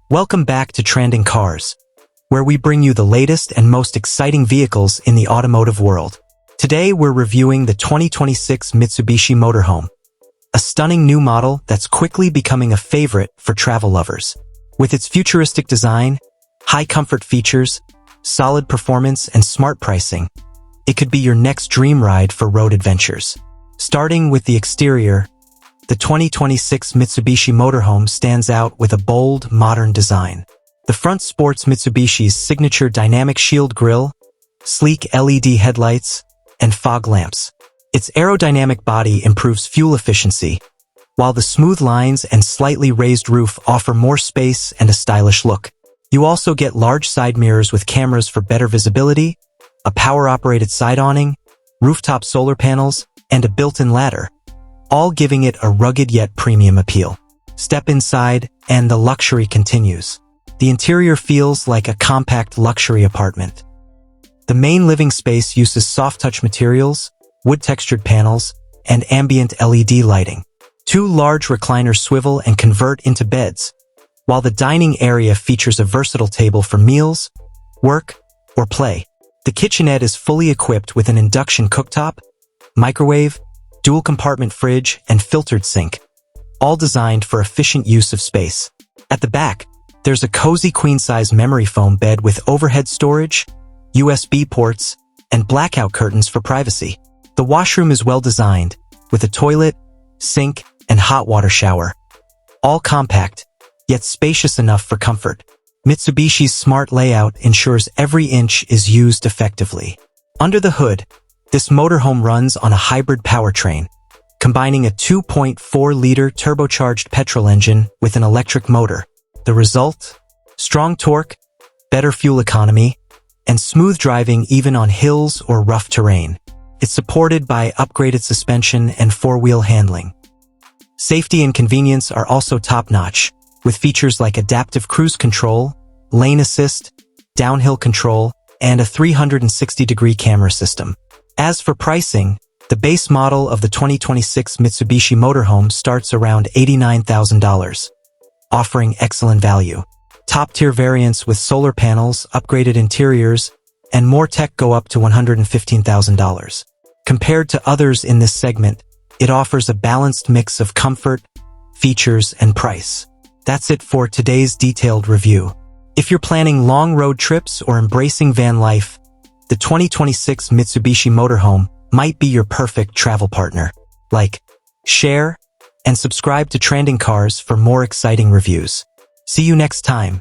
Welcome back to Trending Cars, where we bring you the latest and most exciting vehicles in the automotive world. Today we're reviewing the 2026 Mitsubishi Motorhome, a stunning new model that's quickly becoming a favorite for travel lovers. With its futuristic design, high comfort features, solid performance, and smart pricing, it could be your next dream ride for road adventures. Starting with the exterior, the 2026 Mitsubishi Motorhome stands out with a bold, modern design. The front sports Mitsubishi's signature dynamic shield grille, sleek LED headlights, and fog lamps. Its aerodynamic body improves fuel efficiency, while the smooth lines and slightly raised roof offer more space and a stylish look. You also get large side mirrors with cameras for better visibility, a power-operated side awning, rooftop solar panels, and a built-in ladder, all giving it a rugged yet premium appeal. Step inside, and the luxury continues. The interior feels like a compact luxury apartment. The main living space uses soft-touch materials, wood-textured panels, and ambient LED lighting. Two large recliners swivel and convert into beds, while the dining area features a versatile table for meals, work, or play. The kitchenette is fully equipped with an induction cooktop, microwave, dual-compartment fridge, and filtered sink, all designed for efficient use of space. At the back, there's a cozy queen-size memory foam bed with overhead storage, USB ports, and blackout curtains for privacy. The washroom is well-designed, with a toilet, sink, and hot water shower, all compact, yet spacious enough for comfort. Mitsubishi's smart layout ensures every inch is used effectively. Under the hood, this motorhome runs on a hybrid powertrain, combining a 2.4-liter turbocharged petrol engine with an electric motor. The result? Strong torque, better fuel economy, and smooth driving even on hills or rough terrain. It's supported by upgraded suspension and four-wheel handling. Safety and convenience are also top-notch, with features like adaptive cruise control, lane assist, downhill control, and a 360-degree camera system. As for pricing, the base model of the 2026 Mitsubishi Motorhome starts around $89,000, offering excellent value. Top-tier variants with solar panels, upgraded interiors, and more tech go up to $115,000. Compared to others in this segment, it offers a balanced mix of comfort, features, and price. That's it for today's detailed review. If you're planning long road trips or embracing van life, the 2026 Mitsubishi Motorhome might be your perfect travel partner. Like, share, and subscribe to Trending Cars for more exciting reviews. See you next time.